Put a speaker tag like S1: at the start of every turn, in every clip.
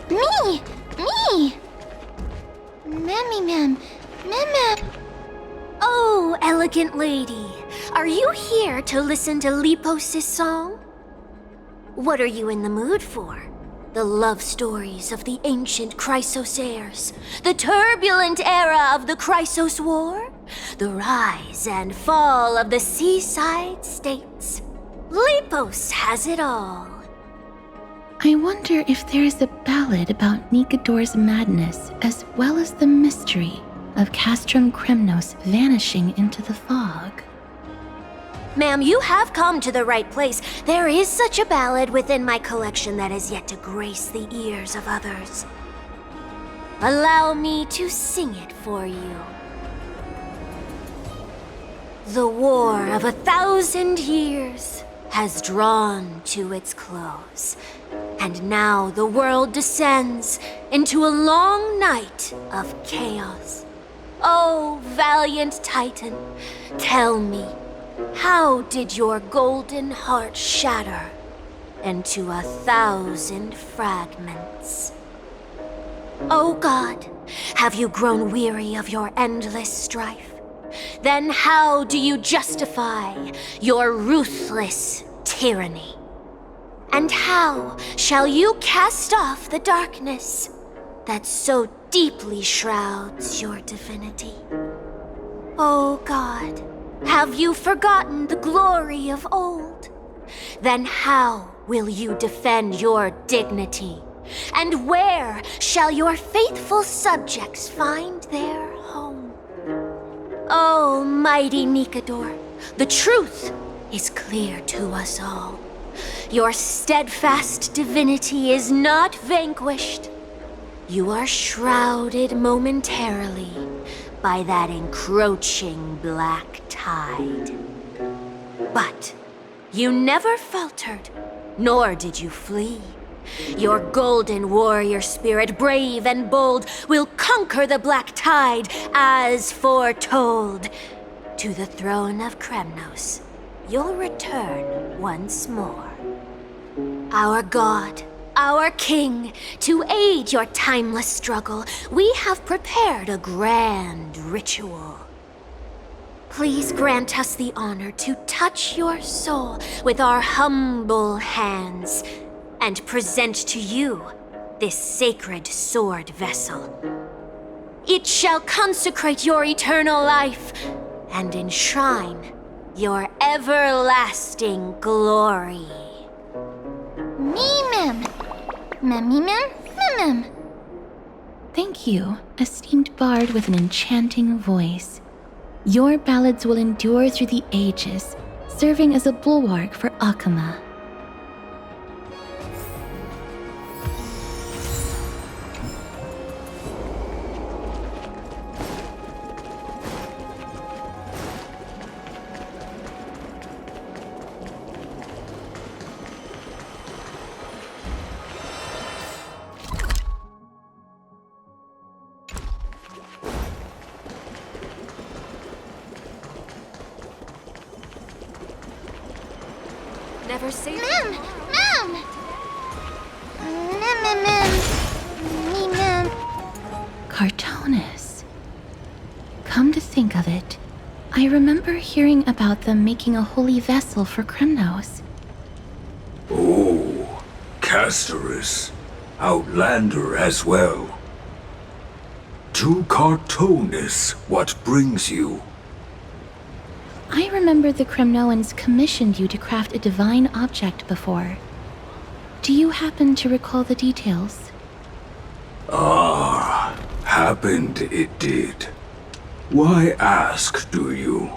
S1: Me! Mammy, ma'am. Oh, elegant lady. Are you here to listen to Lipos's song? What are you in the mood for? The love stories of the ancient Chrysos heirs, the turbulent era of the Chrysos War, the rise and fall of the seaside states. Lipos has it all.
S2: I wonder if there is a ballad about Nikodor's madness as well as the mystery of Castrum Kremnos vanishing into the fog.
S1: Ma'am, you have come to the right place. There is such a ballad within my collection that has yet to grace the ears of others. Allow me to sing it for you. The war of 1,000 years has drawn to its close, and now the world descends into a long night of chaos. Oh, valiant Titan, tell me, how did your golden heart shatter into 1,000 fragments? Oh God, have you grown weary of your endless strife? Then how do you justify your ruthless tyranny? And how shall you cast off the darkness that so deeply shrouds your divinity. Oh God, have you forgotten the glory of old? Then how will you defend your dignity? And where shall your faithful subjects find their home? Oh, mighty Nikador, the truth is clear to us all. Your steadfast divinity is not vanquished. You are shrouded momentarily by that encroaching black tide. But you never faltered, nor did you flee. Your golden warrior spirit, brave and bold, will conquer the black tide as foretold. To the throne of Kremnos, you'll return once more. Our God, our King, to aid your timeless struggle, we have prepared a grand ritual. Please grant us the honor to touch your soul with our humble hands and present to you this sacred sword vessel. It shall consecrate your eternal life and enshrine your everlasting glory.
S2: Mem. Thank you, esteemed bard with an enchanting voice. Your ballads will endure through the ages, serving as a bulwark for Akama.
S1: Never say
S3: Mem!
S2: Cartonis. Come to think of it, I remember hearing about them making a holy vessel for Kremnos.
S4: Oh, Casterus. Outlander as well. To Cartonis, what brings you?
S2: I remember the Kremnoans commissioned you to craft a divine object before. Do you happen to recall the details?
S4: Ah, happened it did. Why ask, do you?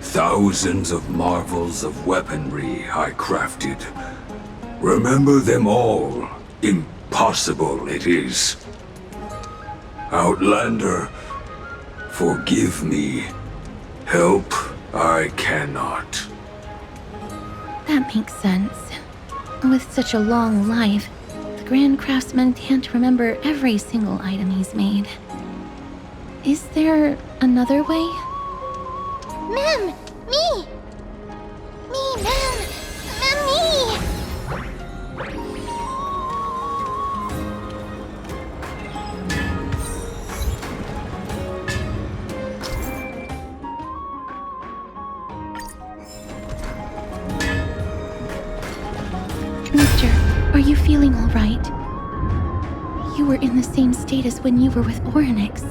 S4: Thousands of marvels of weaponry I crafted. Remember them all. Impossible it is. Outlander, forgive me. Help I cannot.
S2: That makes sense. With such a long life, the Grand Craftsman can't remember every single item he's made. Is there another way?
S3: Mem! Me! Me, Mem! Mem, me!
S2: Mister, are you feeling all right? You were in the same state as when you were with Orynyx.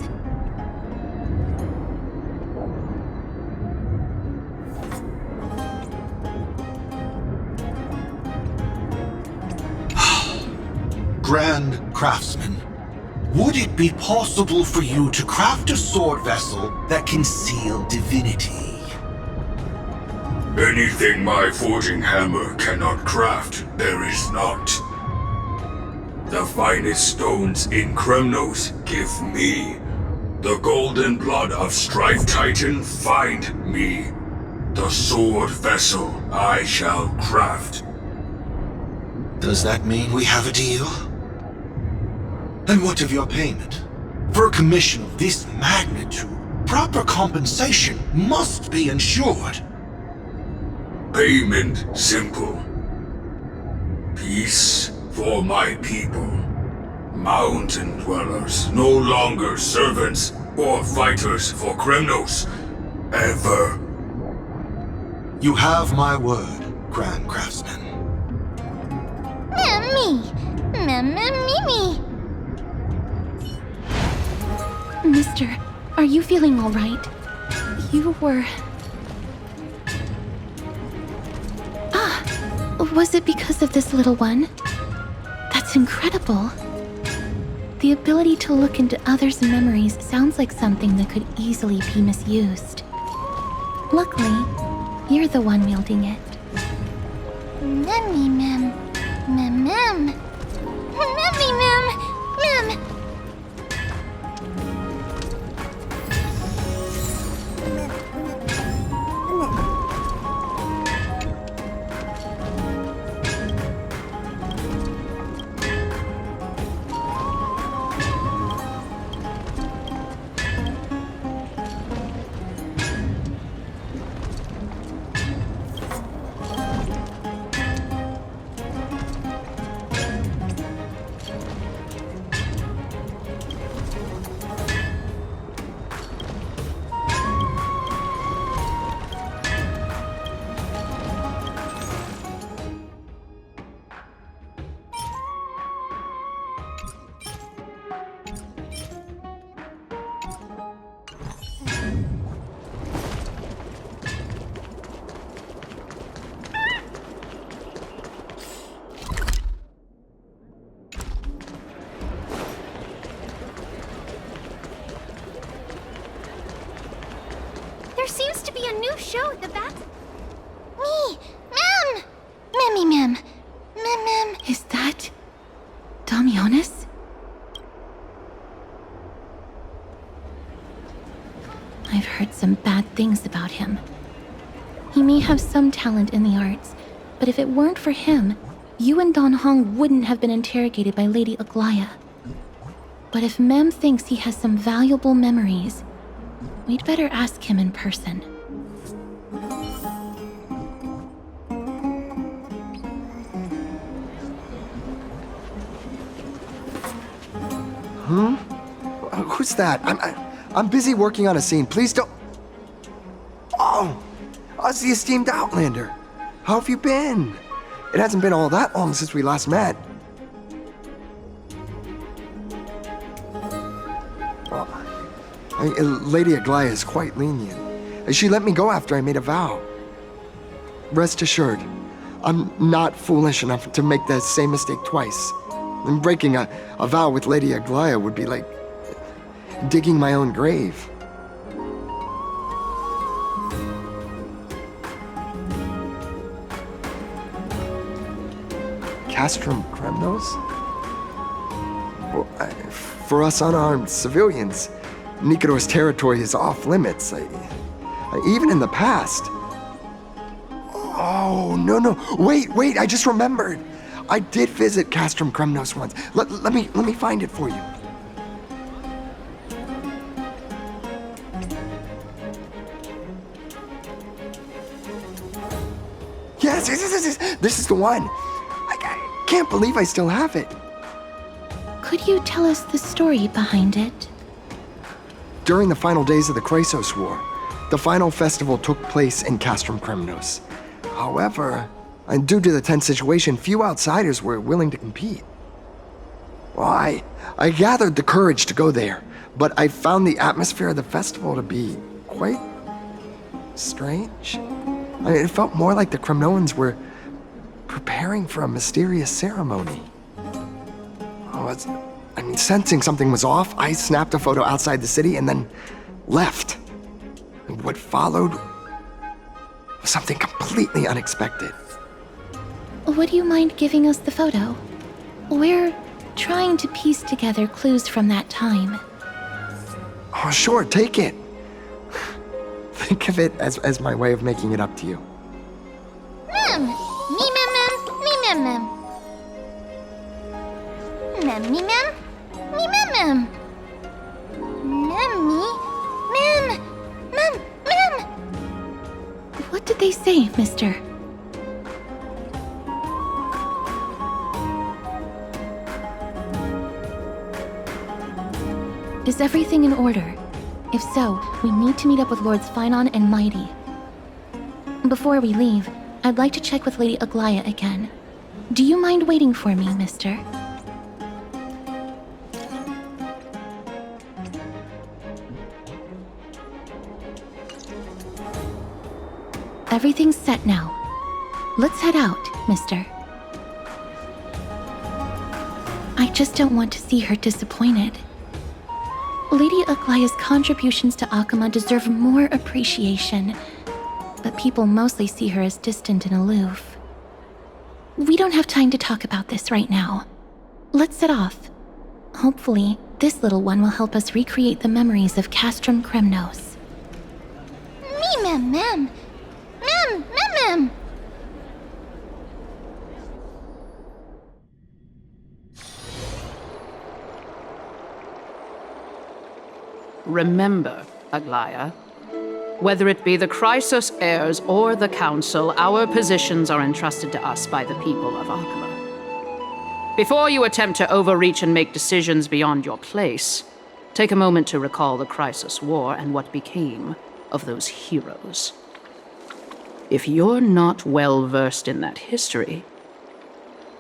S5: Grand Craftsman, would it be possible for you to craft a sword vessel that can seal divinity?
S4: Anything my forging hammer cannot craft, there is not. The finest stones in Kremnos give me. The golden blood of Strife Titan find me. The sword vessel I shall craft.
S5: Does that mean we have a deal? And what of your payment? For a commission of this magnitude, proper compensation must be ensured.
S4: Payment simple. Peace for my people. Mountain dwellers, no longer servants or fighters for Kremnos. Ever.
S5: You have my word, Grand Craftsman.
S3: Me.
S2: Mister, are you feeling all right? You were... Was it because of this little one? That's incredible. The ability to look into others' memories sounds like something that could easily be misused. Luckily, you're the one wielding it.
S3: Mem. There seems to be a new show at the back. Me, Mem.
S2: Is that... Damionis? I've heard some bad things about him. He may have some talent in the arts, but if it weren't for him, you and Don Hong wouldn't have been interrogated by Lady Aglaya. But if Mem thinks he has some valuable memories, we'd better ask him in person.
S6: Who's that? I'm busy working on a scene. Please don't... Oh, it's the esteemed Outlander. How have you been? It hasn't been all that long since we last met. Well, Lady Aglaya is quite lenient. She let me go after I made a vow. Rest assured, I'm not foolish enough to make the same mistake twice. And breaking a vow with Lady Aglaya would be like digging my own grave. Castrum Kremnos? Well, for us unarmed civilians, Nikodor's territory is off limits. Even in the past. Oh, no. Wait, I just remembered. I did visit Castrum Kremnos once. Let me find it for you. Yes, this is the one. I can't believe I still have it.
S2: Could you tell us the story behind it?
S6: During the final days of the Chrysos War, the final festival took place in Castrum Kremnos. However, due to the tense situation, few outsiders were willing to compete. Well, I gathered the courage to go there, but I found the atmosphere of the festival to be quite strange. It felt more like the Kremnoans were preparing for a mysterious ceremony. Sensing something was off, I snapped a photo outside the city and then left. And what followed was something completely unexpected.
S2: Would you mind giving us the photo? We're trying to piece together clues from that time.
S6: Oh, sure, take it. Think of it as my way of making it up to you.
S3: Mem. Me.
S2: What did they say, mister? Is everything in order? If so, we need to meet up with Lords Phynon and Mighty. Before we leave, I'd like to check with Lady Aglaya again. Do you mind waiting for me, mister? Everything's set now. Let's head out, mister. I just don't want to see her disappointed. Lady Aglaya's contributions to Akama deserve more appreciation, but people mostly see her as distant and aloof. We don't have time to talk about this right now. Let's set off. Hopefully, this little one will help us recreate the memories of Castrum Kremnos.
S3: Mem.
S7: Remember, Aglaya, whether it be the Chrysos heirs or the Council, our positions are entrusted to us by the people of Akama. Before you attempt to overreach and make decisions beyond your place, take a moment to recall the Chrysos War and what became of those heroes. If you're not well versed in that history,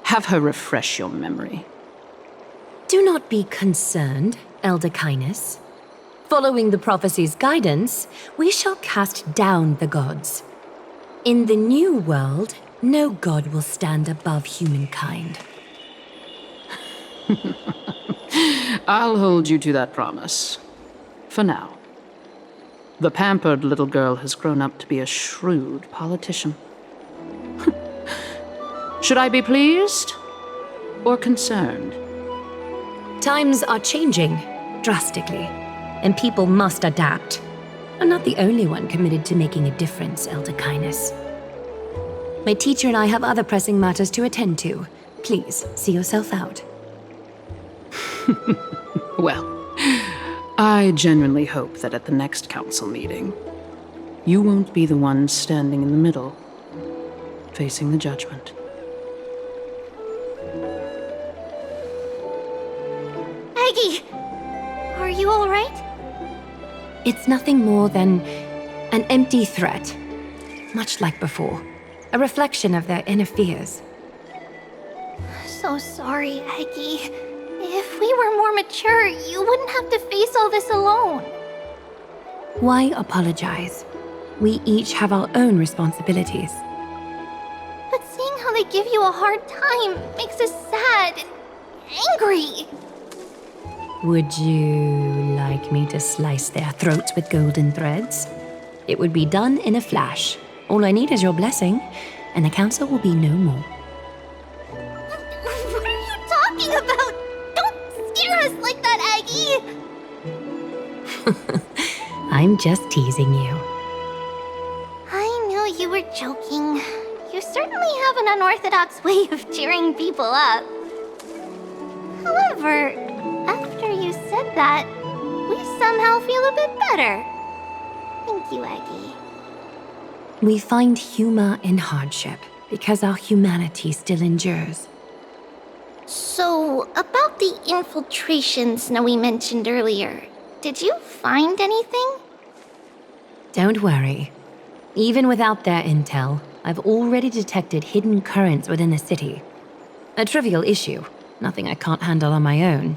S7: have her refresh your memory.
S8: Do not be concerned, Elder Kynus. Following the prophecy's guidance, we shall cast down the gods. In the new world, no god will stand above humankind.
S7: I'll hold you to that promise. For now. The pampered little girl has grown up to be a shrewd politician. Should I be pleased or concerned?
S8: Times are changing drastically, and people must adapt. I'm not the only one committed to making a difference, Elder Kynus. My teacher and I have other pressing matters to attend to. Please, see yourself out.
S7: Well, I genuinely hope that at the next council meeting, you won't be the one standing in the middle, facing the judgment.
S3: Aggie! Are you alright?
S8: It's nothing more than an empty threat, much like before. A reflection of their inner fears.
S3: So sorry, Aggie. If we were more mature, you wouldn't have to face all this alone.
S8: Why apologize? We each have our own responsibilities.
S3: But seeing how they give you a hard time makes us sad and angry.
S8: Would you like me to slice their throats with golden threads? It would be done in a flash. All I need is your blessing, and the council will be no more.
S3: What are you talking about? Don't scare us like that, Aggie!
S8: I'm just teasing you.
S3: I knew you were joking. You certainly have an unorthodox way of cheering people up. However, after you said that, we somehow feel a bit better. Thank you, Aggie.
S8: We find humor in hardship because our humanity still endures.
S3: So, about the infiltration Snowy mentioned earlier, did you find anything?
S8: Don't worry. Even without their intel, I've already detected hidden currents within the city. A trivial issue, nothing I can't handle on my own.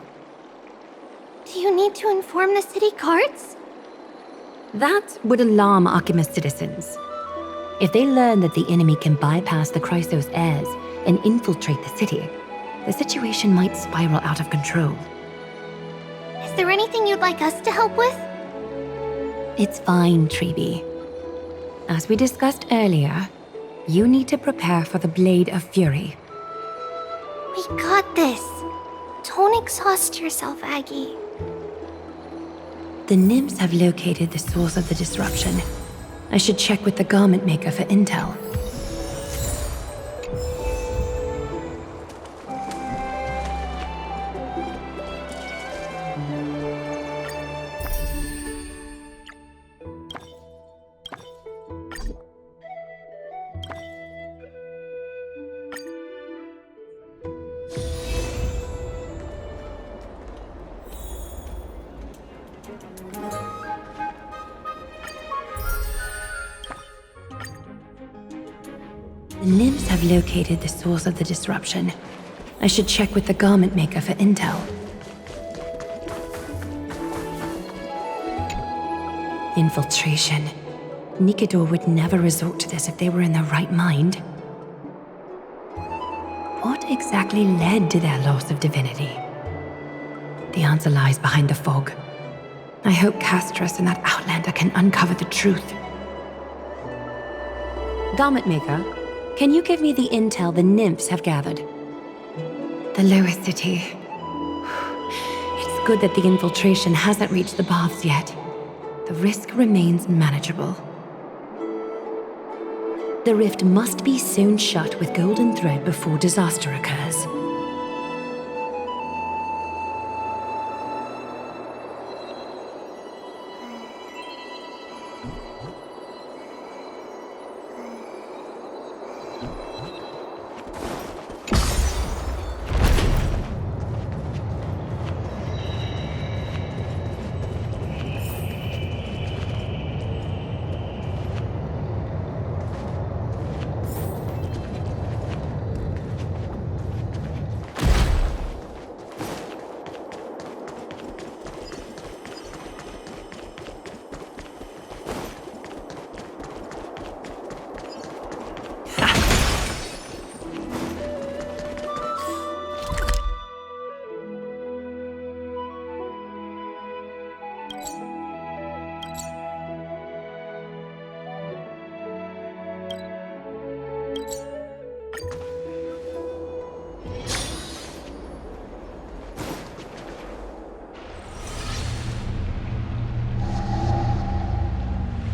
S3: Do you need to inform the city guards?
S8: That would alarm Archimedes citizens. If they learn that the enemy can bypass the Chrysos heirs and infiltrate the city, the situation might spiral out of control.
S3: Is there anything you'd like us to help with?
S8: It's fine, Treeby. As we discussed earlier, you need to prepare for the Blade of Fury.
S3: We got this. Don't exhaust yourself, Aggie.
S8: The nymphs have located the source of the disruption. I should check with the garment maker for intel. The nymphs have located the source of the disruption. I should check with the garment maker for intel. Infiltration. Nikador would never resort to this if they were in their right mind. What exactly led to their loss of divinity? The answer lies behind the fog. I hope Castros and that Outlander can uncover the truth. Garment maker, can you give me the intel the nymphs have gathered? The lower city. It's good that the infiltration hasn't reached the baths yet. The risk remains manageable. The rift must be sewn shut with golden thread before disaster occurs.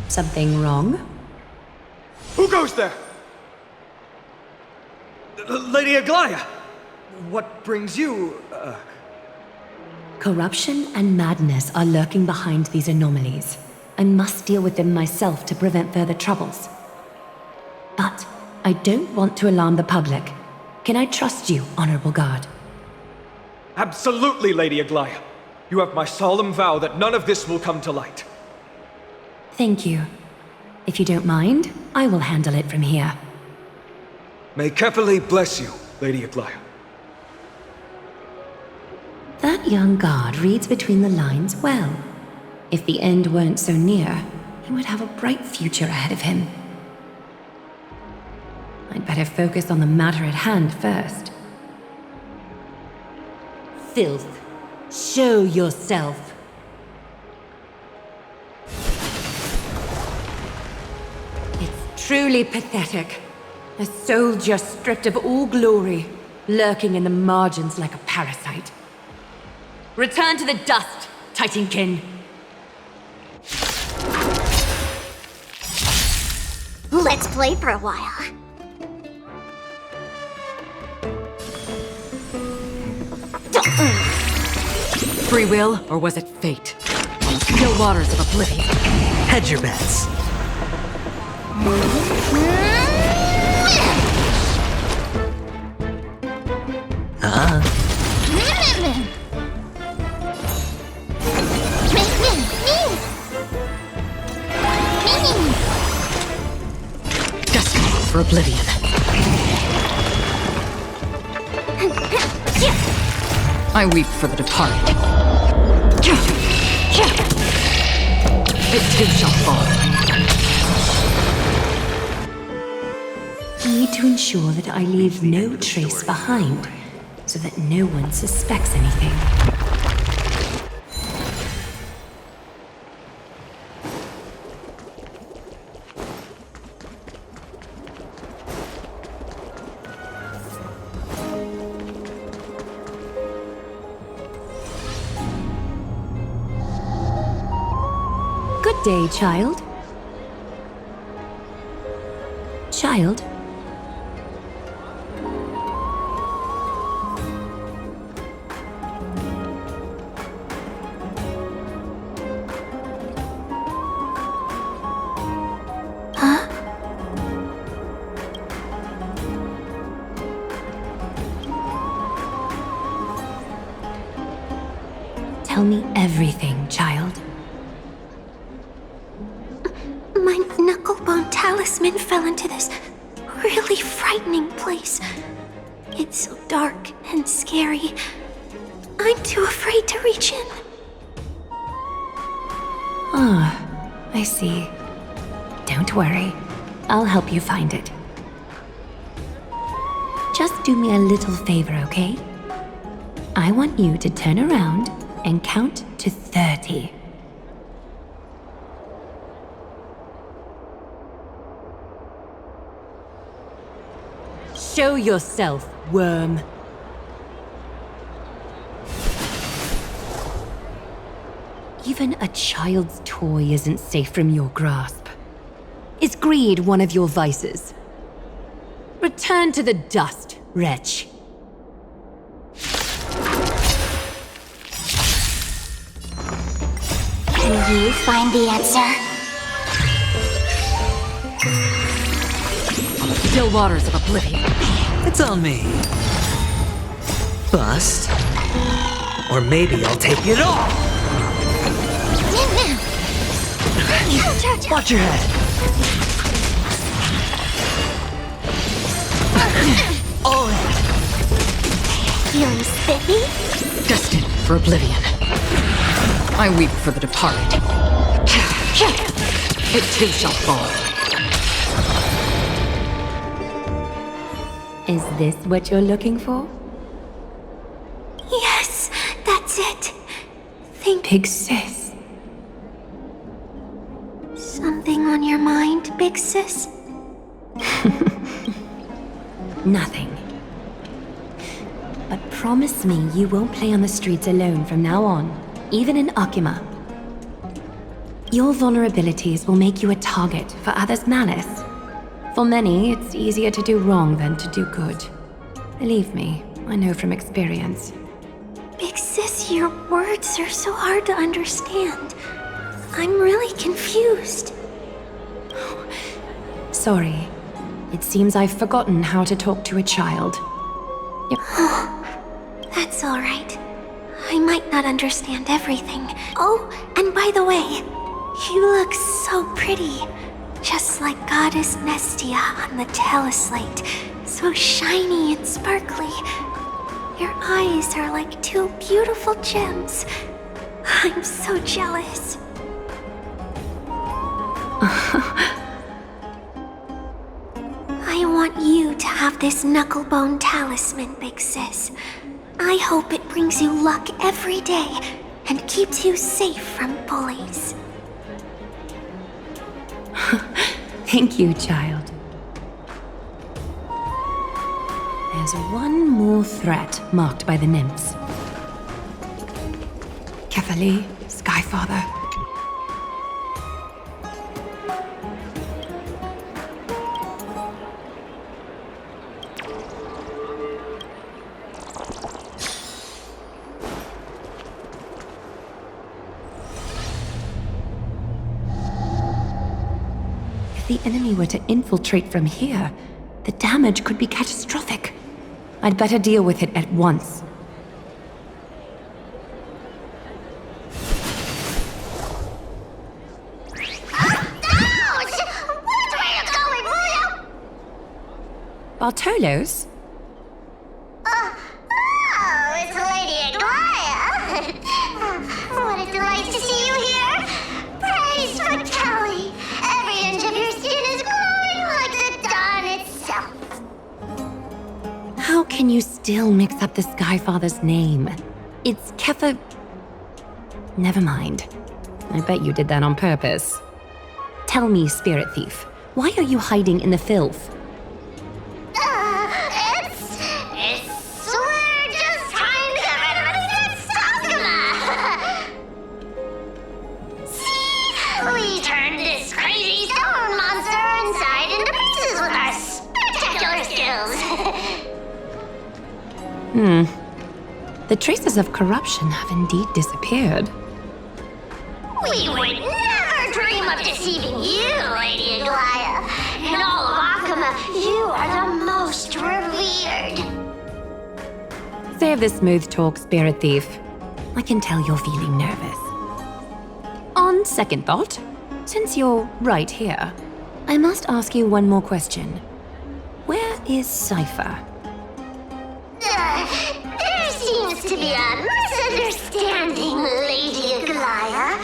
S8: Something wrong?
S9: Who goes there? Lady Aglaya! What brings you,
S8: Corruption and madness are lurking behind these anomalies. I must deal with them myself to prevent further troubles. But I don't want to alarm the public. Can I trust you, Honorable Guard?
S9: Absolutely, Lady Aglaya. You have my solemn vow that none of this will come to light.
S8: Thank you. If you don't mind, I will handle it from here.
S9: May Kepali bless you, Lady Aglaya.
S8: That young guard reads between the lines well. If the end weren't so near, he would have a bright future ahead of him. I'd better focus on the matter at hand first. Filth, show yourself. It's truly pathetic. A soldier stripped of all glory, lurking in the margins like a parasite. Return to the dust, Titankin.
S3: Let's play for a while.
S10: Free will, or was it fate? On the still waters of oblivion. Hedge your bets. Destiny for oblivion. I weep for the departed. It too shall fall.
S8: Need to ensure that I leave no trace behind, so that no one suspects anything. Good day, child. Child? Tell me everything, child.
S3: My knucklebone talisman fell into this really frightening place. It's so dark and scary. I'm too afraid to reach in.
S8: Ah, I see. Don't worry. I'll help you find it. Just do me a little favor, okay? I want you to turn around and count to 30.
S10: Show yourself, worm.
S8: Even a child's toy isn't safe from your grasp. Is greed one of your vices? Return to the dust, wretch.
S3: Can you find the answer?
S10: Still waters of oblivion.
S11: It's on me. Bust. Or maybe I'll take it off. Watch your head. All in.
S3: Feeling spiffy?
S10: Destined for oblivion. I weep for the departed. It too shall fall.
S8: Is this what you're looking for?
S3: Yes, that's it.
S8: Big sis.
S3: Something on your mind, big sis?
S8: Nothing. But promise me you won't play on the streets alone from now on, even in Akima. Your vulnerabilities will make you a target for others' malice. For many, it's easier to do wrong than to do good. Believe me, I know from experience.
S3: Big sis, your words are so hard to understand. I'm really confused.
S8: Sorry. It seems I've forgotten how to talk to a child.
S3: That's all right. I might not understand everything. Oh, and by the way, you look so pretty. Just like Goddess Nestia on the teleslate. So shiny and sparkly. Your eyes are like two beautiful gems. I'm so jealous. I want you to have this knucklebone talisman, big sis. I hope it brings you luck every day and keeps you safe from bullies.
S8: Thank you, child. There's one more threat marked by the nymphs. Kefali, Skyfather. If the enemy were to infiltrate from here, the damage could be catastrophic. I'd better deal with it at once. Bartolos?
S3: Oh, it's Lady Aglaya. What a delight to see you here. Praise for Kelly. Every inch of your skin is glowing like the dawn itself.
S8: How can you still mix up the Skyfather's name? It's Kefa... Never mind. I bet you did that on purpose. Tell me, Spirit Thief, why are you hiding in the filth?
S3: We're just trying to get rid of anything that's See? We turned this crazy stone monster inside into pieces with our spectacular skills.
S8: The traces of corruption have indeed disappeared.
S3: We would never dream of deceiving you, Lady Aglaya. In all of Akima, you are the most revered.
S8: Save the smooth talk, Spirit Thief. I can tell you're feeling nervous. On second thought, since you're right here, I must ask you one more question. is Cypher?
S3: There seems to be a misunderstanding, Lady Aglaya.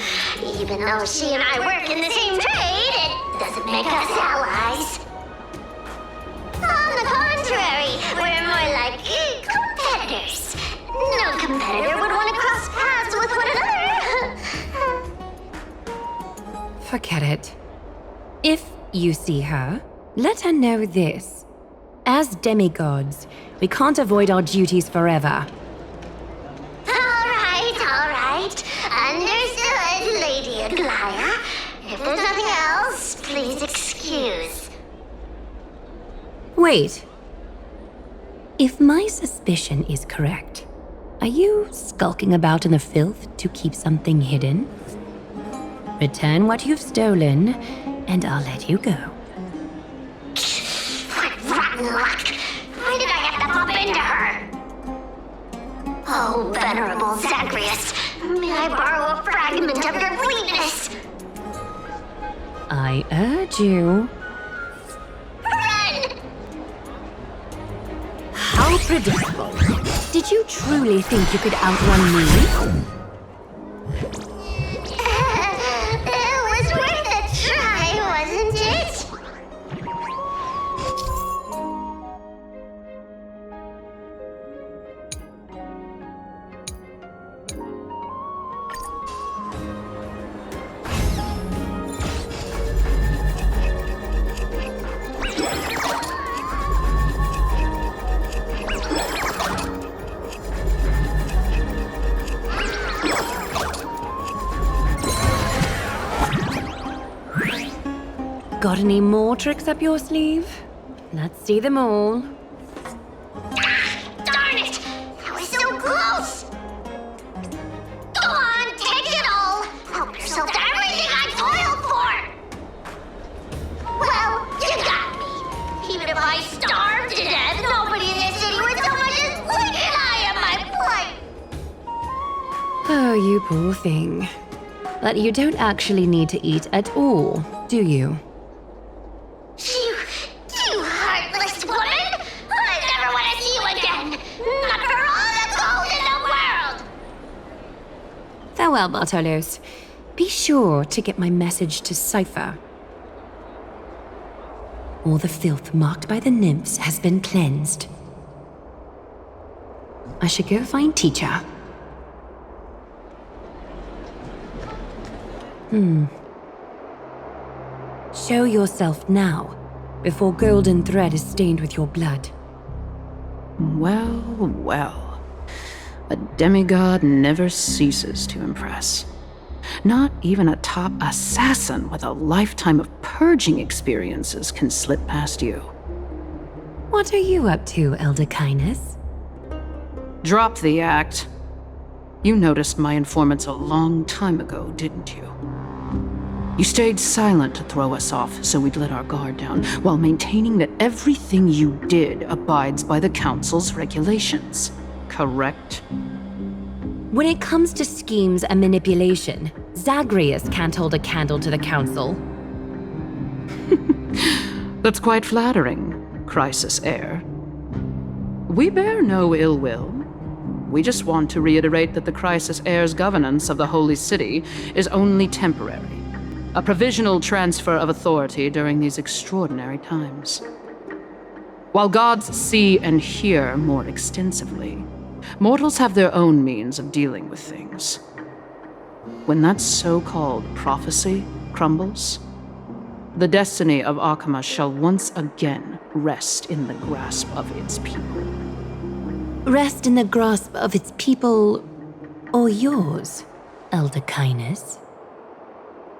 S3: Even though she and I work in the same trade, it doesn't make us allies. On the contrary, we're more like competitors. No competitor would want to cross paths with one another.
S8: Forget it. If you see her, let her know this. As demigods, we can't avoid our duties forever.
S3: All right. Understood, Lady Aglaya. If there's nothing else, please excuse.
S8: Wait. If my suspicion is correct, are you skulking about in the filth to keep something hidden? Return what you've stolen, and I'll let you go.
S3: What rotten luck! Why did I have to bump into her? Oh, venerable Zagreus, may I borrow a fragment of your fleetness?
S8: I urge you.
S3: Run!
S8: How predictable. Did you truly think you could outrun me?
S3: It was worth a try, wasn't it?
S8: Got any more tricks up your sleeve? Let's see them all.
S3: Darn it! That was so close! Go on, take it all! Help yourself to everything I toiled for! Well, you got me. Even if I starved to death, nobody in this city would so much as blink an eye at my plight!
S8: Oh, you poor thing. But you don't actually need to eat at all, do you?
S3: You heartless woman! I never want to see you again! Not for all the gold in the world!
S8: Farewell, Bartolos. Be sure to get my message to Cypher. All the filth marked by the nymphs has been cleansed. I should go find Teacher. Show yourself now, before golden thread is stained with your blood.
S7: Well. A demigod never ceases to impress. Not even a top assassin with a lifetime of purging experiences can slip past you.
S8: What are you up to, Elder Kindness?
S7: Drop the act. You noticed my informants a long time ago, didn't you? You stayed silent to throw us off so we'd let our guard down, while maintaining that everything you did abides by the Council's regulations. Correct?
S8: When it comes to schemes and manipulation, Zagreus can't hold a candle to the Council.
S7: That's quite flattering, Crisis Heir. We bear no ill will. We just want to reiterate that the Crisis Heir's governance of the Holy City is only temporary. A provisional transfer of authority during these extraordinary times. While gods see and hear more extensively, mortals have their own means of dealing with things. When that so-called prophecy crumbles, the destiny of Akama shall once again rest in the grasp of its people.
S8: Rest in the grasp of its people, or yours, Elder Kindness?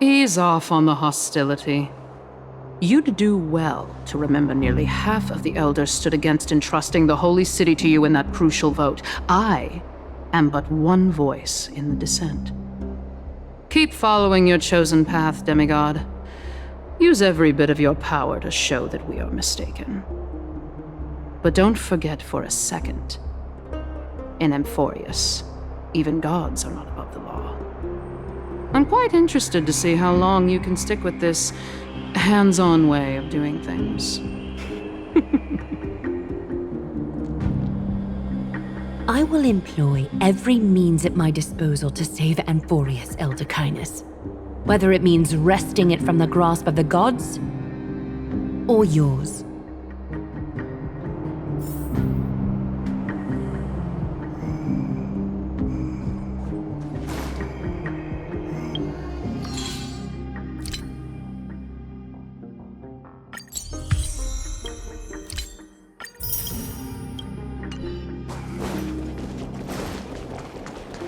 S7: Ease off on the hostility. You'd do well to remember nearly half of the elders stood against entrusting the Holy City to you in that crucial vote. I am but one voice in the dissent. Keep following your chosen path, demigod. Use every bit of your power to show that we are mistaken. But don't forget for a second, in Amphorius, even gods are not above the law. I'm quite interested to see how long you can stick with this hands-on way of doing things.
S8: I will employ every means at my disposal to save Amphorius, Elder Kindness. Whether it means wresting it from the grasp of the gods, or yours.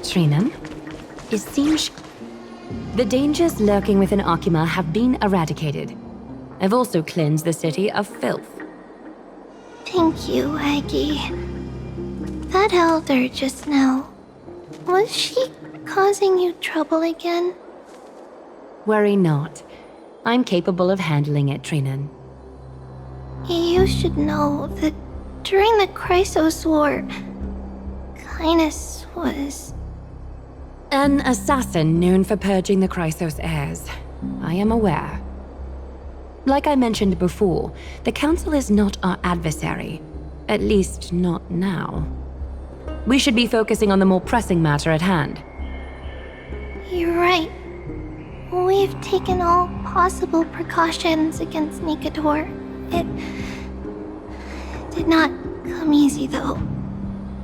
S8: Trinan, it seems the dangers lurking within Akima have been eradicated. I've also cleansed the city of filth.
S3: Thank you, Aggie. That elder just now, was she causing you trouble again?
S8: Worry not. I'm capable of handling it, Trinan.
S3: You should know that during the Chrysos War, Kindness was...
S8: An assassin known for purging the Chrysos heirs. I am aware. Like I mentioned before, the Council is not our adversary. At least, not now. We should be focusing on the more pressing matter at hand.
S3: You're right. We've taken all possible precautions against Nikador. It did not come easy, though.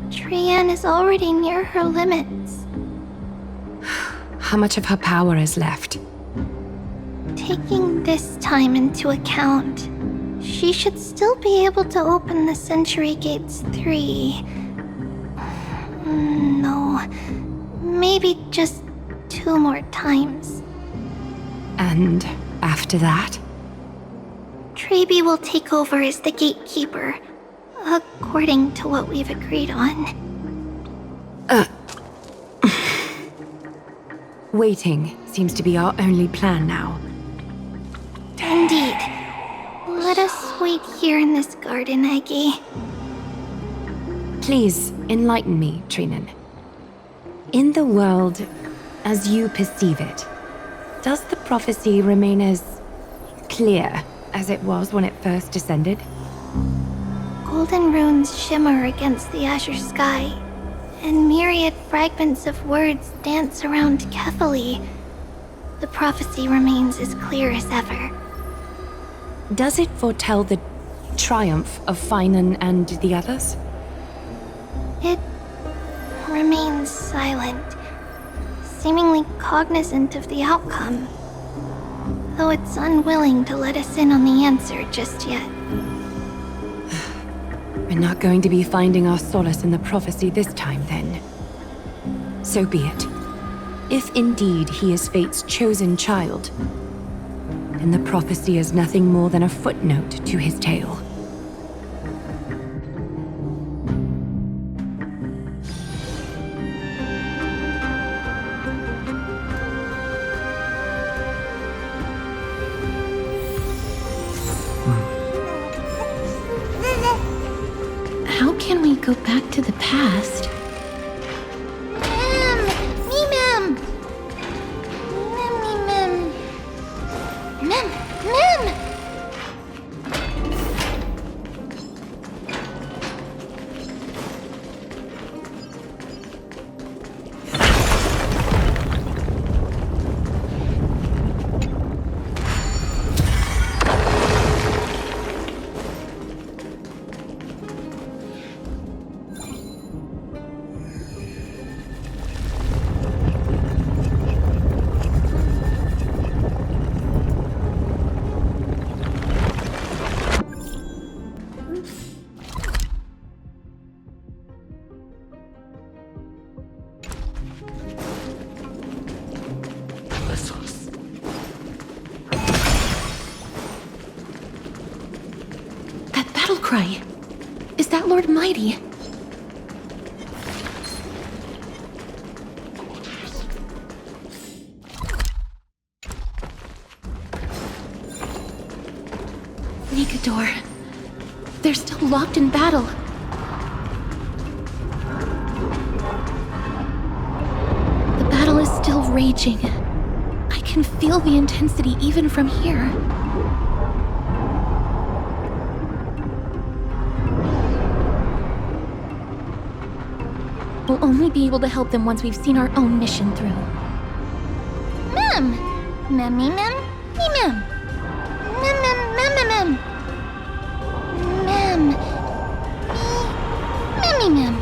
S3: Trian is already near her limits.
S8: How much of her power is left?
S3: Taking this time into account, she should still be able to open the Century Gates 3. No, maybe just 2 more times.
S8: And after that?
S3: Trebi will take over as the gatekeeper, according to what we've agreed on.
S8: Waiting seems to be our only plan now.
S3: Indeed. Let us wait here in this garden, Aggie.
S8: Please enlighten me, Trinan. In the world as you perceive it, does the prophecy remain as clear as it was when it first descended?
S3: Golden runes shimmer against the azure sky, and myriad fragments of words dance around Kefali. The prophecy remains as clear as ever.
S8: Does it foretell the triumph of Finan and the others?
S3: It remains silent, seemingly cognizant of the outcome, though it's unwilling to let us in on the answer just yet.
S8: We're not going to be finding our solace in the prophecy this time, then. So be it. If indeed he is Fate's chosen child, then the prophecy is nothing more than a footnote to his tale.
S2: How can we go back to the past? Cry. Is that Lord Mighty? Nikador. They're still locked in battle. The battle is still raging. I can feel the intensity even from here. We'll only be able to help them once we've seen our own mission through.
S3: Mem! Memmy mem? Me mem. Mem mem mem mem mem. Mem. Me. Memmy mem.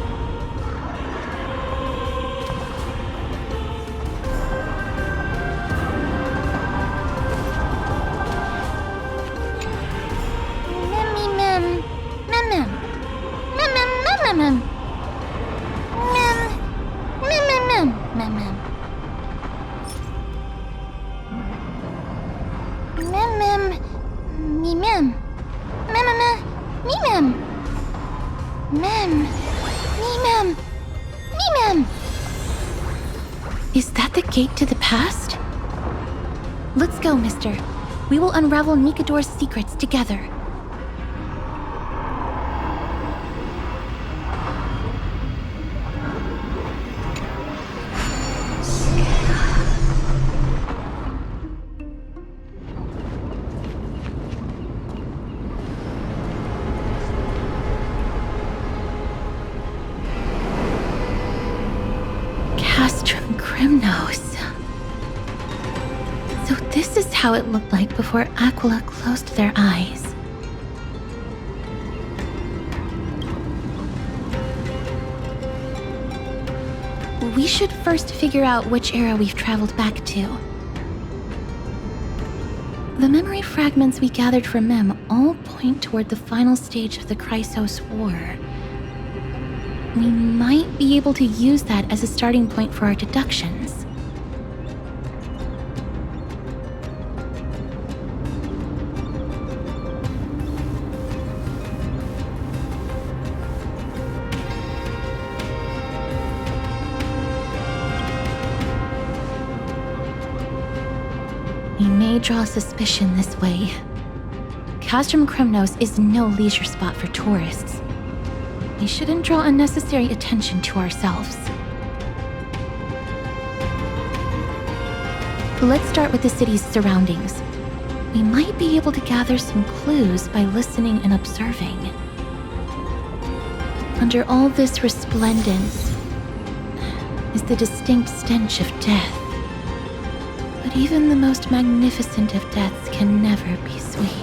S3: Memmy mem. Mem mem. Mem mem mem mem mem. Mem. Mem mem mem mem mem. Mem mem. Me mem. Mem mem mem. Me mem. Mem. Me mem. Me mem.
S2: Is that the gate to the past? Let's go, mister. We will unravel Nikador's secrets together. Kремнос. So this is how it looked like before Aquila closed their eyes. We should first figure out which era we've traveled back to. The memory fragments we gathered from Mem all point toward the final stage of the Chrysos War. We might be able to use that as a starting point for our deductions. We may draw suspicion this way. Castrum Kремнос is no leisure spot for tourists. We shouldn't draw unnecessary attention to ourselves. Let's start with the city's surroundings. We might be able to gather some clues by listening and observing. Under all this resplendence is the distinct stench of death. But even the most magnificent of deaths can never be sweet.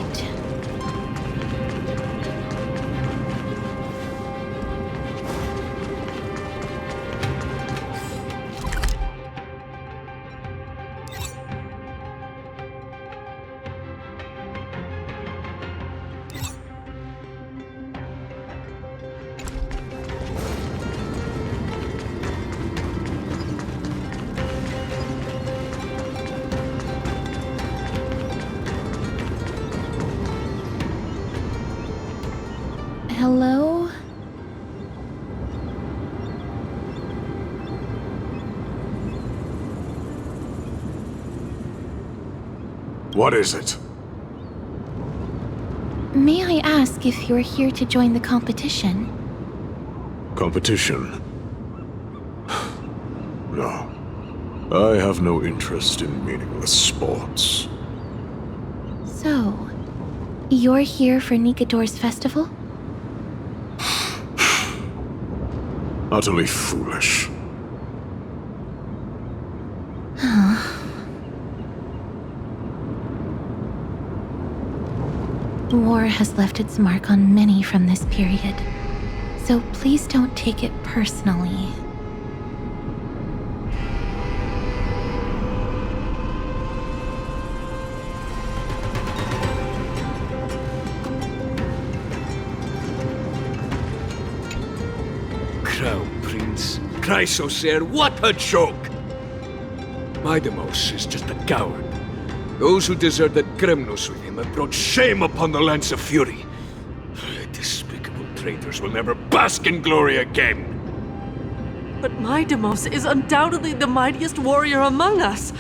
S2: Hello?
S4: What is it?
S2: May I ask if you're here to join the competition?
S4: Competition? No. I have no interest in meaningless sports.
S2: So, you're here for Nikador's festival?
S4: Utterly foolish.
S2: War has left its mark on many from this period, so please don't take it personally.
S4: Crown Prince, Chrysos heir, what a joke! Midemos is just a coward. Those who deserted Kремнос with him have brought shame upon the lands of Fury. Despicable traitors will never bask in glory again.
S12: But Midemos is undoubtedly the mightiest warrior among us.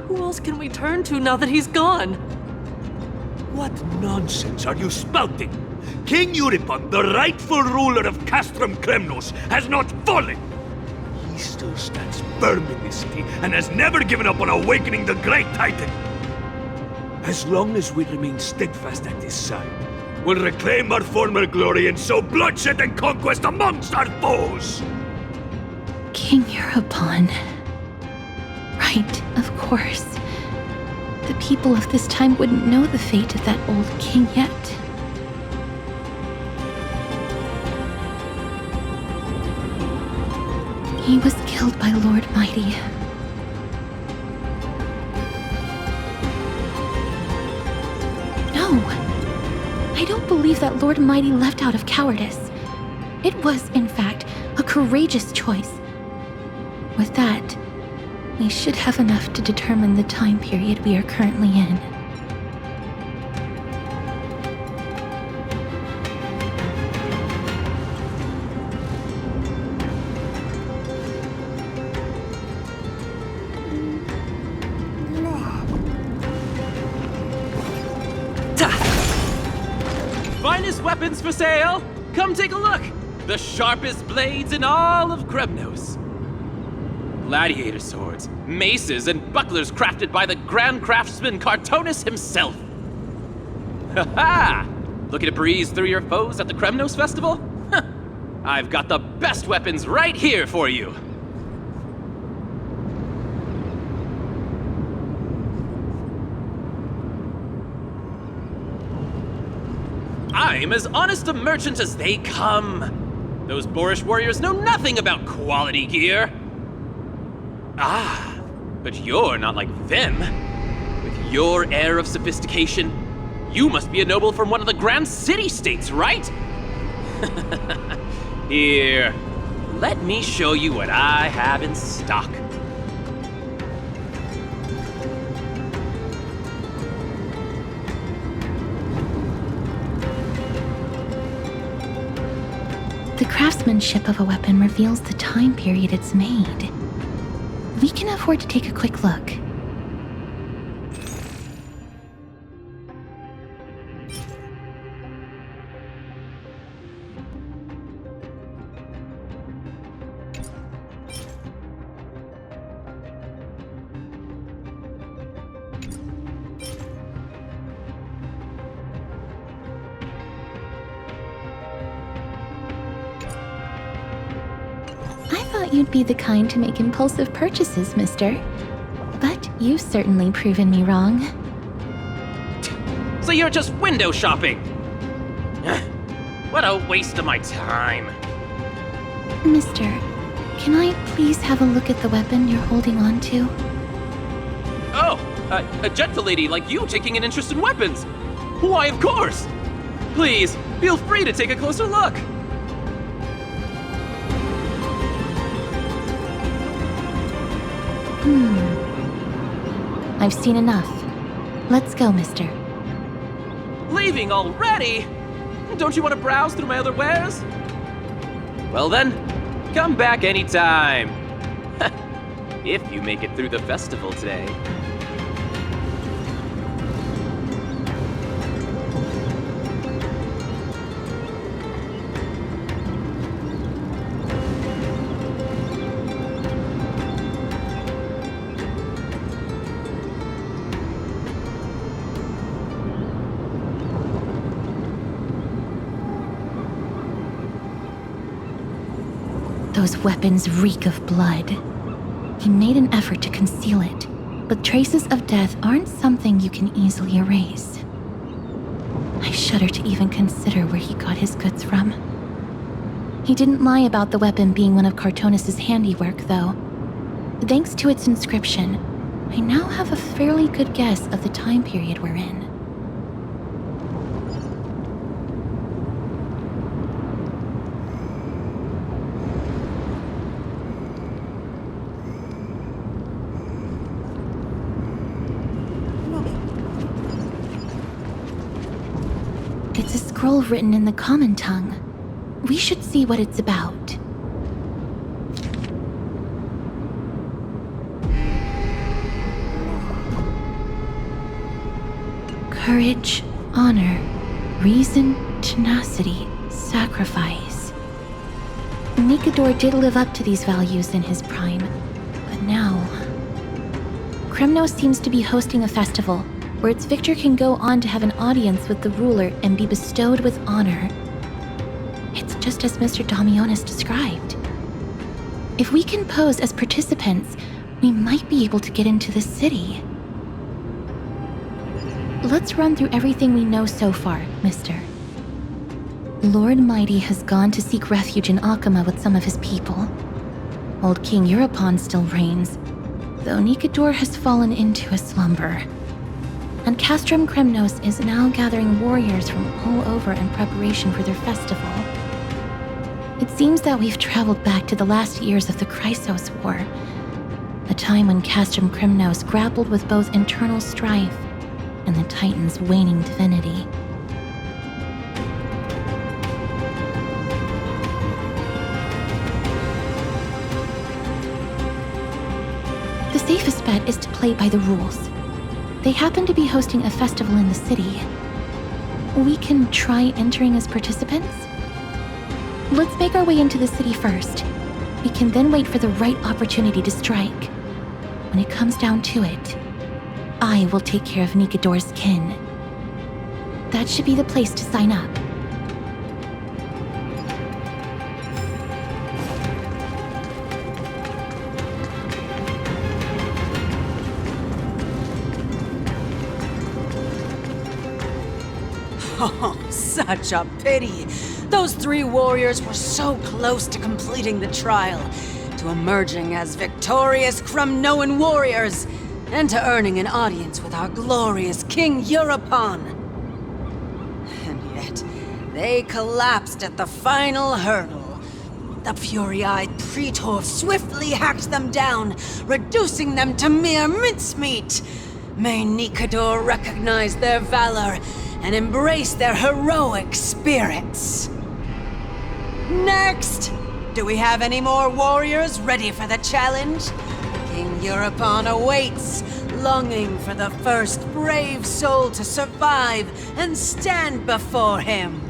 S12: Who else can we turn to now that he's gone?
S4: What nonsense are you spouting? King Euripon, the rightful ruler of Castrum Kремнос, has not fallen. He still stands firm in this city and has never given up on awakening the great Titan. As long as we remain steadfast at his side, we'll reclaim our former glory and sow bloodshed and conquest amongst our foes.
S2: King you're upon. Right, of course. The people of this time wouldn't know the fate of that old king yet. He was killed by Lord Mighty. No! I don't believe that Lord Mighty left out of cowardice. It was, in fact, a courageous choice. With that, we should have enough to determine the time period we are currently in.
S13: Finest weapons for sale! Come take a look! The sharpest blades in all of Kremnos. Gladiator swords, maces, and bucklers crafted by the Grand Craftsman Cartonis himself. Ha-ha! Looking to breeze through your foes at the Kremnos Festival? I've got the best weapons right here for you. I'm as honest a merchant as they come. Those boorish warriors know nothing about quality gear. Ah, but you're not like them. With your air of sophistication, you must be a noble from one of the Grand City-states, right? Here, let me show you what I have in stock.
S2: The craftsmanship of a weapon reveals the time period it's made. We can afford to take a quick look. You'd be the kind to make impulsive purchases, mister. But you've certainly proven me wrong.
S13: So you're just window shopping? What a waste of my time.
S2: Mister, can I please have a look at the weapon you're holding on to?
S13: Oh, a gentle lady like you taking an interest in weapons. Why, of course. Please, feel free to take a closer look.
S2: I've seen enough. Let's go, mister.
S13: Leaving already? Don't you want to browse through my other wares? Well then, come back anytime. If you make it through the festival today.
S2: Those weapons reek of blood. He made an effort to conceal it, but traces of death aren't something you can easily erase. I shudder to even consider where he got his goods from. He didn't lie about the weapon being one of Cartonis' handiwork, though. Thanks to its inscription, I now have a fairly good guess of the time period we're in. It's a scroll written in the common tongue. We should see what it's about. Courage, honor, reason, tenacity, sacrifice. Mikador did live up to these values in his prime, but now... Kremnos seems to be hosting a festival where its victor can go on to have an audience with the ruler and be bestowed with honor. It's just as Mr. Damionis described. If we can pose as participants, we might be able to get into the city. Let's run through everything we know so far, Mister. Lord Mighty has gone to seek refuge in Akama with some of his people. Old King Europon still reigns, though Nikador has fallen into a slumber. And Castrum Kremnos is now gathering warriors from all over in preparation for their festival. It seems that we've traveled back to the last years of the Chrysos War, a time when Castrum Kremnos grappled with both internal strife and the Titan's waning divinity. The safest bet is to play by the rules. They happen to be hosting a festival in the city. We can try entering as participants? Let's make our way into the city first. We can then wait for the right opportunity to strike. When it comes down to it, I will take care of Nikador's kin. That should be the place to sign up.
S10: Oh, such a pity. Those 3 warriors were so close to completing the trial, to emerging as victorious Kremnoan warriors, and to earning an audience with our glorious King Europon. And yet, they collapsed at the final hurdle. The fury-eyed Praetor swiftly hacked them down, reducing them to mere mincemeat. May Nikador recognize their valor and embrace their heroic spirits. Next! Do we have any more warriors ready for the challenge? King Europon awaits, longing for the first brave soul to survive and stand before him.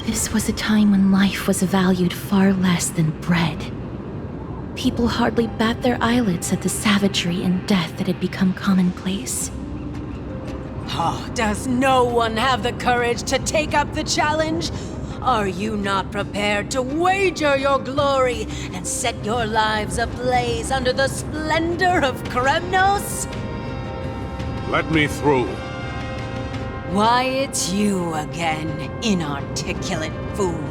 S2: This was a time when life was valued far less than bread. People hardly bat their eyelids at the savagery and death that had become commonplace.
S10: Oh, does no one have the courage to take up the challenge? Are you not prepared to wager your glory and set your lives ablaze under the splendor of Kremnos?
S14: Let me through.
S10: Why, it's you again, inarticulate fool.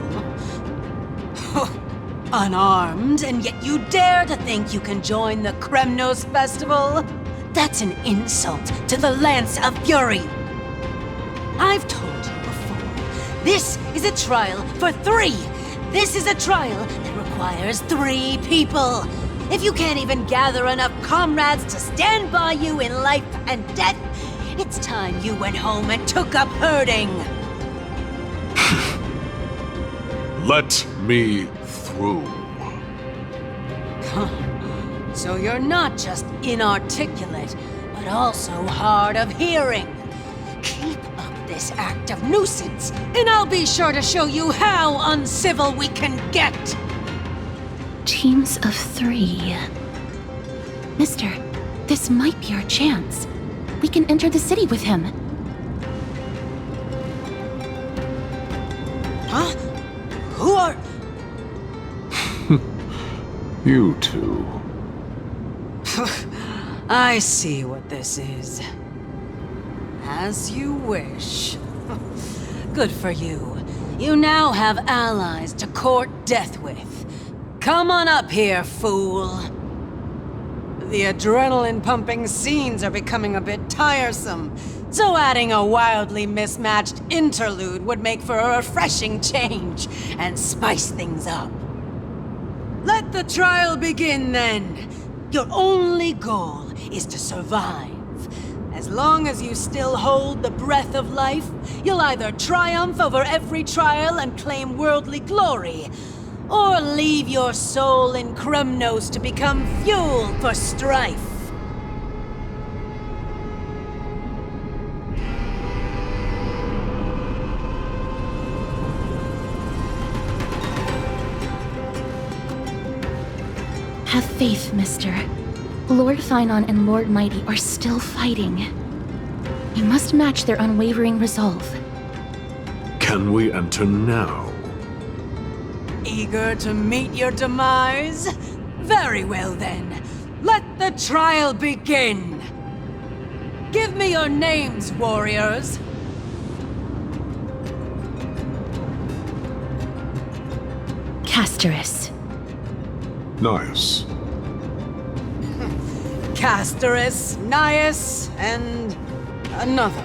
S10: Unarmed, and yet you dare to think you can join the Kremnos festival? That's an insult to the Lance of Fury. I've told you before, this is a trial for 3. This is a trial that requires 3 people. If you can't even gather enough comrades to stand by you in life and death, it's time you went home and took up herding.
S14: Let me through.
S10: So you're not just inarticulate, but also hard of hearing. Keep up this act of nuisance, and I'll be sure to show you how uncivil we can get.
S2: Teams of 3. Mister, this might be our chance. We can enter the city with him.
S10: Huh? Who are...
S14: You two.
S10: I see what this is. As you wish. Good for you. You now have allies to court death with. Come on up here, fool. The adrenaline-pumping scenes are becoming a bit tiresome, so adding a wildly mismatched interlude would make for a refreshing change and spice things up. Let the trial begin, then. Your only goal is to survive. As long as you still hold the breath of life, you'll either triumph over every trial and claim worldly glory, or leave your soul in Kremnos to become fuel for strife.
S2: Have faith, mister. Lord Thainon and Lord Mighty are still fighting. You must match their unwavering resolve.
S14: Can we enter now?
S10: Eager to meet your demise? Very well then. Let the trial begin. Give me your names, warriors.
S2: Castorus.
S14: Nice.
S10: Castorus, Nias, and another.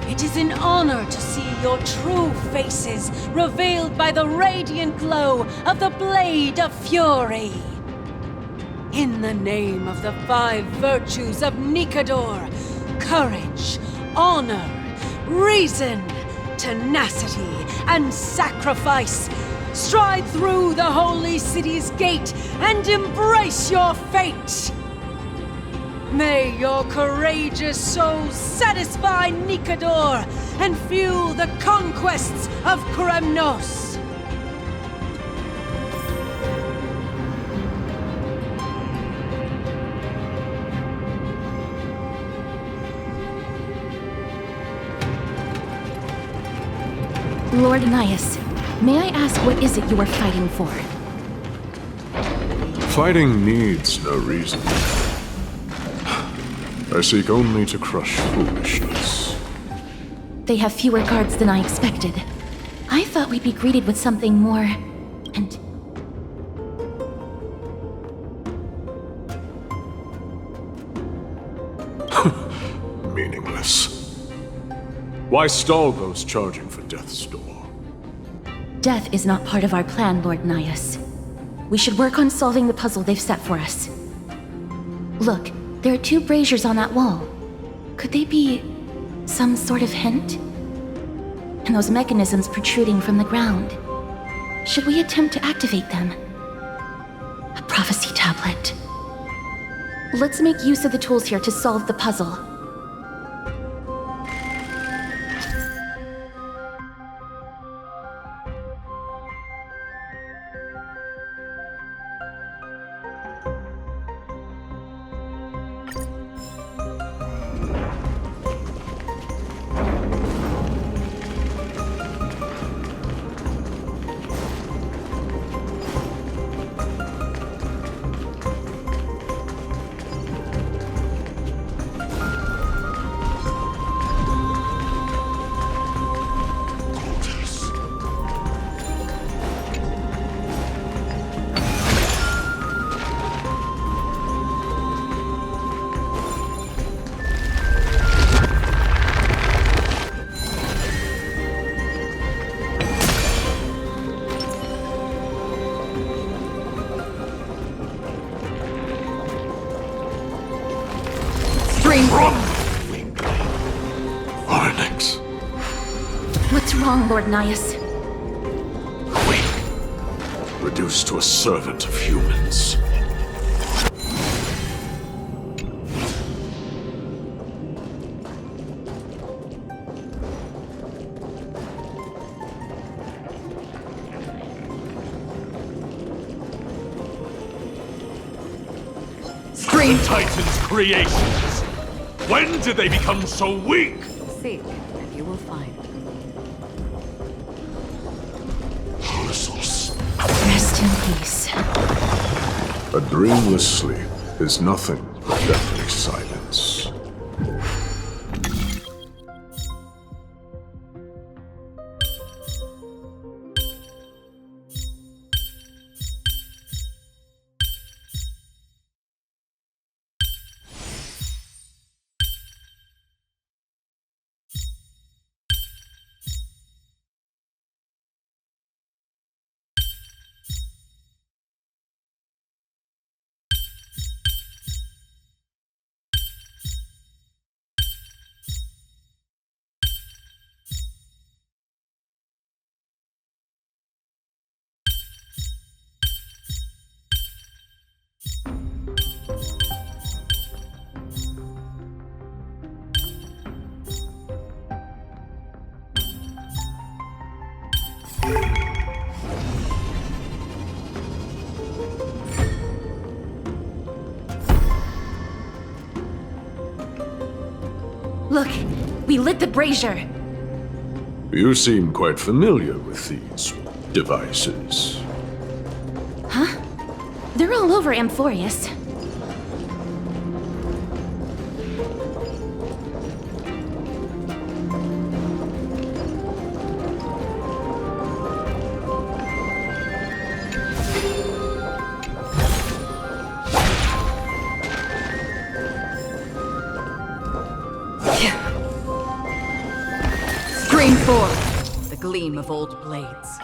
S10: It is an honor to see your true faces revealed by the radiant glow of the Blade of Fury. In the name of the 5 virtues of Nikador, courage, honor, reason, tenacity, and sacrifice, stride through the holy city's gate and embrace your fate! May your courageous souls satisfy Nikador and fuel the conquests of Kremnos!
S2: Lord Nias, may I ask what is it you are fighting for?
S14: Fighting needs no reason. I seek only to crush foolishness.
S2: They have fewer guards than I expected. I thought we'd be greeted with something more... and...
S14: Meaningless. Why stall those charging for death's door?
S2: Death is not part of our plan, Lord Nias. We should work on solving the puzzle they've set for us. Look, there are 2 braziers on that wall. Could they be... some sort of hint? And those mechanisms protruding from the ground. Should we attempt to activate them? A prophecy tablet. Let's make use of the tools here to solve the puzzle. What's wrong, Lord Nias?
S14: Weak. Reduced to a servant of humans.
S4: The Titan's creations! When did they become so weak?
S10: Seek, and you will find.
S2: Rest in peace.
S14: A dreamless sleep is nothing but deathly silence.
S2: Look, we lit the brazier.
S14: You seem quite familiar with these devices.
S2: Huh? They're all over Amphorius.
S10: Scream forth, the gleam of old blades.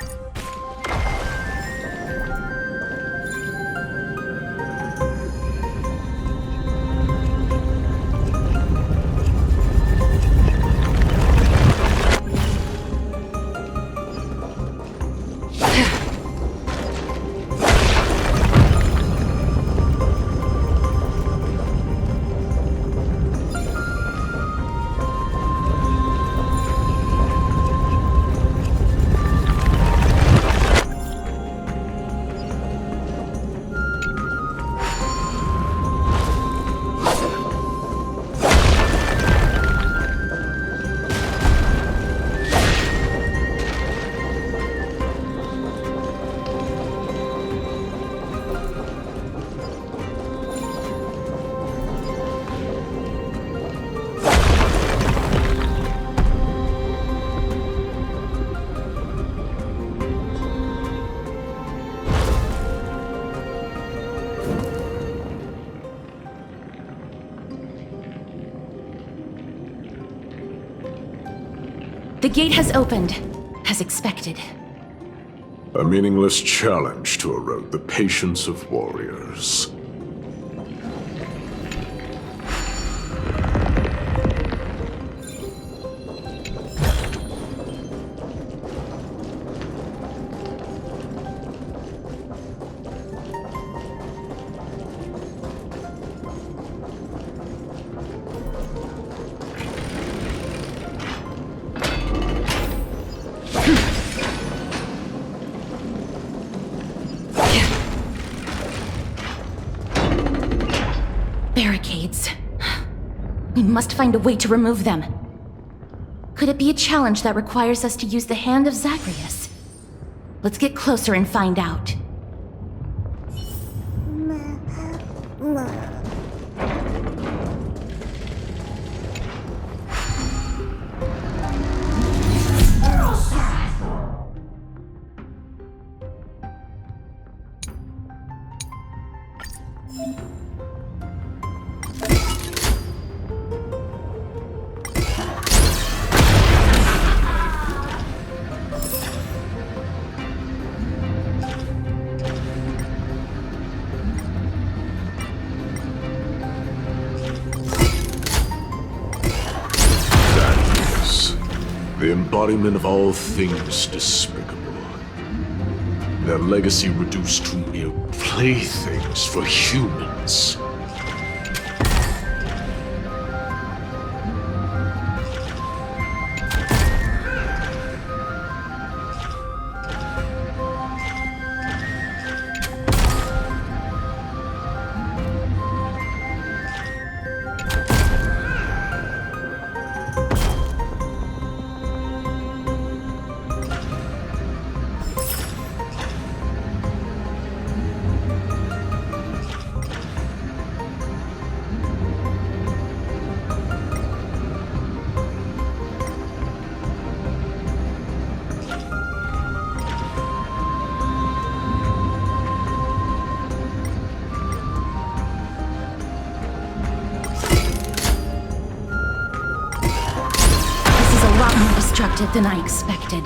S2: The gate has opened, as expected.
S14: A meaningless challenge to erode the patience of warriors.
S2: Barricades. We must find a way to remove them. Could it be a challenge that requires us to use the hand of Zagreus? Let's get closer and find out.
S14: The embodiment of all things despicable. Their legacy reduced to mere playthings for humans.
S2: Than I expected.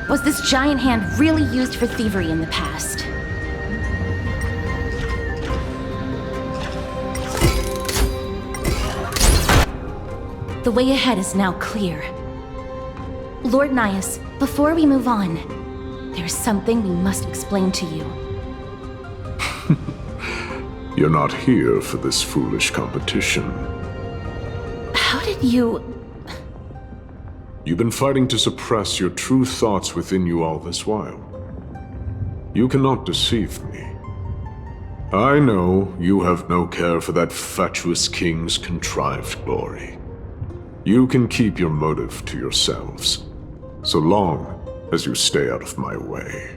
S2: Was this giant hand really used for thievery in the past? The way ahead is now clear. Lord Nias, before we move on, there's something we must explain to you.
S14: You're not here for this foolish competition.
S2: How did you...
S14: You've been fighting to suppress your true thoughts within you all this while. You cannot deceive me. I know you have no care for that fatuous king's contrived glory. You can keep your motive to yourselves, so long as you stay out of my way.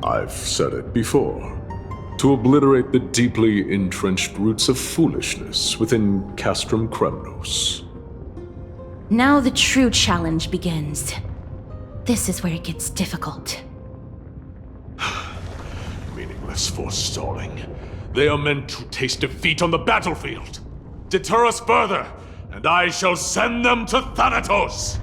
S14: I've said it before. To obliterate the deeply entrenched roots of foolishness within Castrum Kremnos.
S2: Now the true challenge begins. This is where it gets difficult.
S14: Meaningless forestalling. They are meant to taste defeat on the battlefield. Deter us further, and I shall send them to Thanatos!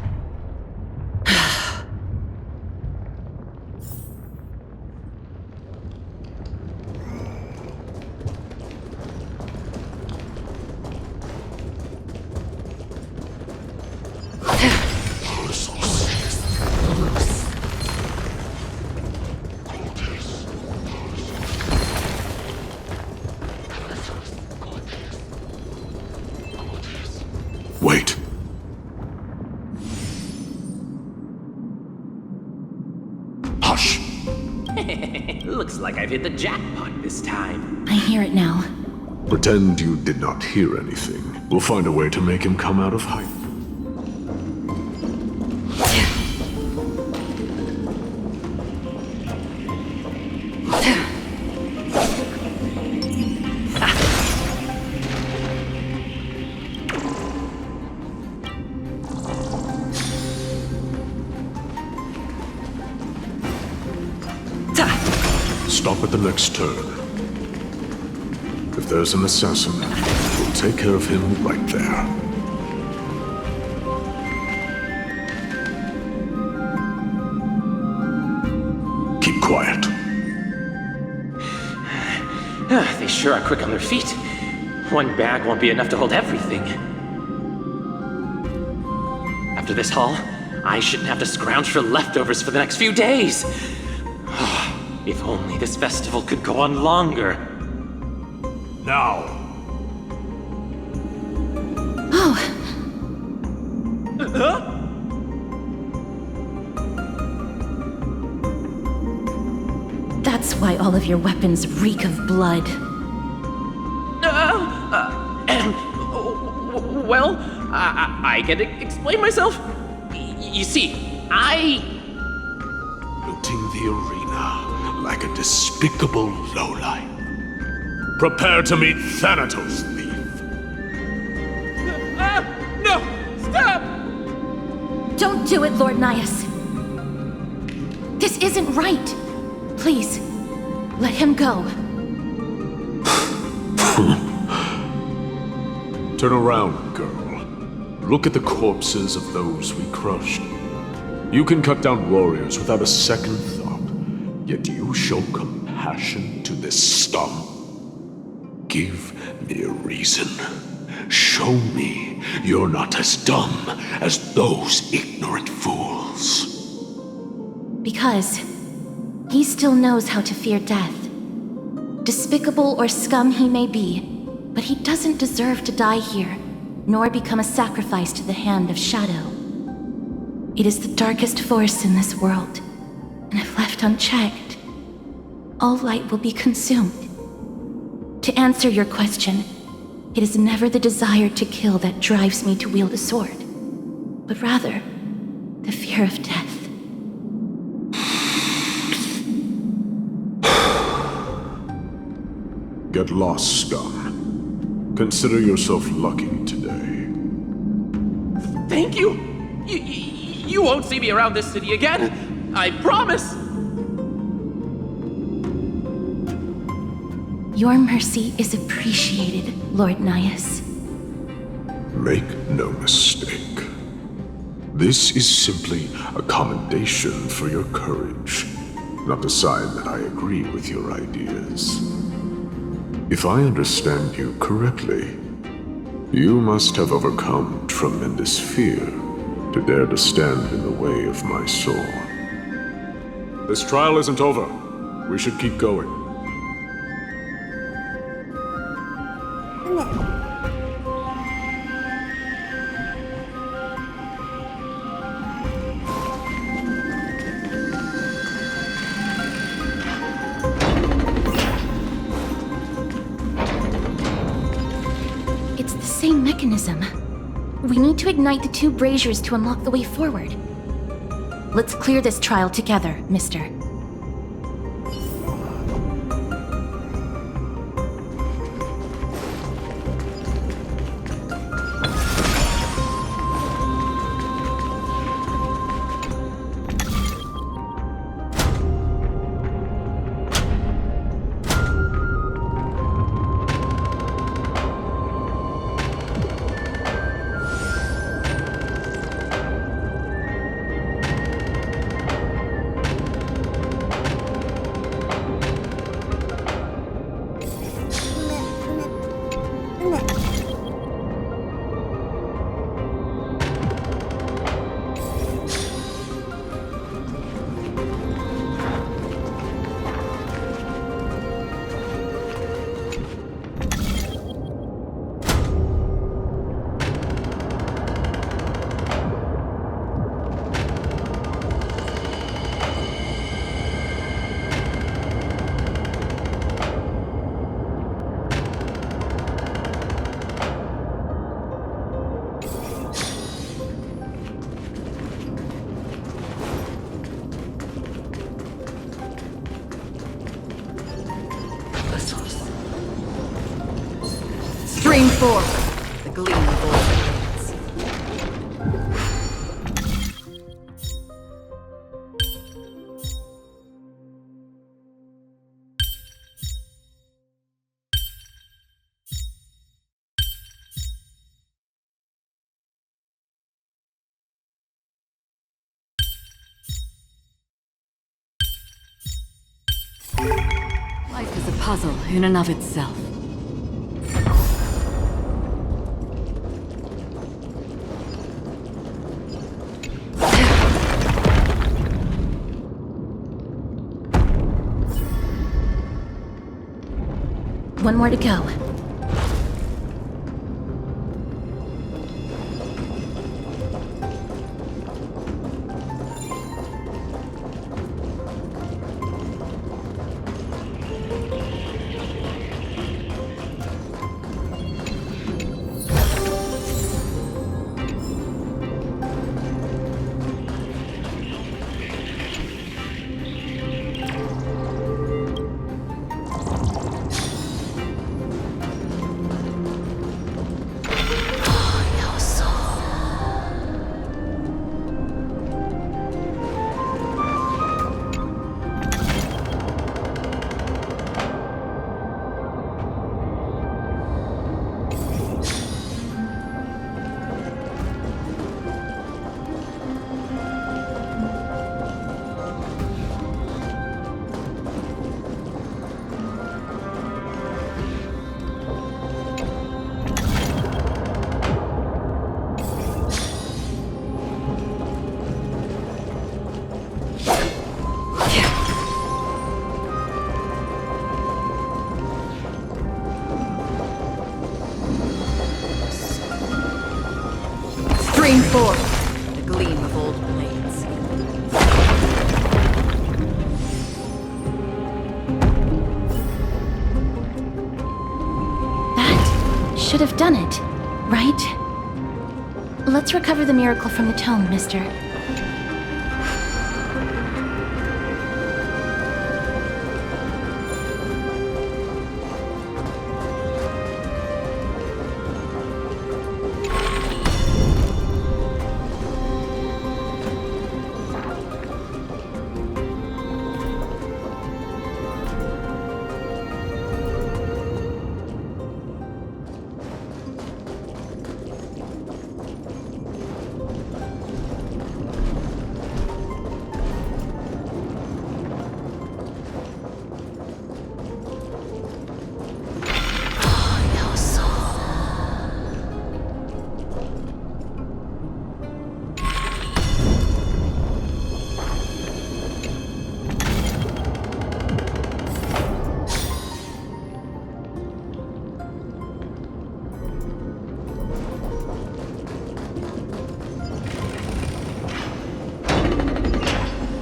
S14: Wait. Hush.
S13: Looks like I've hit the jackpot this time.
S2: I hear it now.
S14: Pretend you did not hear anything. We'll find a way to make him come out of hiding. Stop at the next turn. If there's an assassin, we'll take care of him right there. Keep quiet.
S13: They sure are quick on their feet. One bag won't be enough to hold everything. After this haul, I shouldn't have to scrounge for leftovers for the next few days. If only this festival could go on longer.
S14: Now.
S2: Oh. That's why all of your weapons reek of blood.
S13: Well, I can explain myself. You see,
S14: looting the arena like a despicable lowlife. Prepare to meet Thanatos, thief.
S13: No! Stop!
S2: Don't do it, Lord Nias. This isn't right. Please, let him go.
S14: Turn around, girl. Look at the corpses of those we crushed. You can cut down warriors without a second thought, yet you show compassion to this scum. Give me a reason. Show me you're not as dumb as those ignorant fools.
S2: Because he still knows how to fear death. Despicable or scum he may be, but he doesn't deserve to die here, nor become a sacrifice to the hand of Shadow. It is the darkest force in this world, and if left unchecked, all light will be consumed. To answer your question, it is never the desire to kill that drives me to wield a sword, but rather the fear of death.
S14: Get lost, scum. Consider yourself lucky today.
S13: Thank you! You won't see me around this city again! I promise!
S2: Your mercy is appreciated, Lord Nias.
S14: Make no mistake. This is simply a commendation for your courage, not a sign that I agree with your ideas. If I understand you correctly, you must have overcome tremendous fear to dare to stand in the way of my soul. This trial isn't over. We should keep going.
S2: mechanism. We need to ignite the 2 braziers to unlock the way forward. Let's clear this trial together, mister.
S12: Stream forward, the gleam of all blades. Life is a puzzle in and of itself.
S2: One more to go.
S12: Stream forward, the gleam of old blades.
S2: That should have done it, right? Let's recover the miracle from the tome, mister.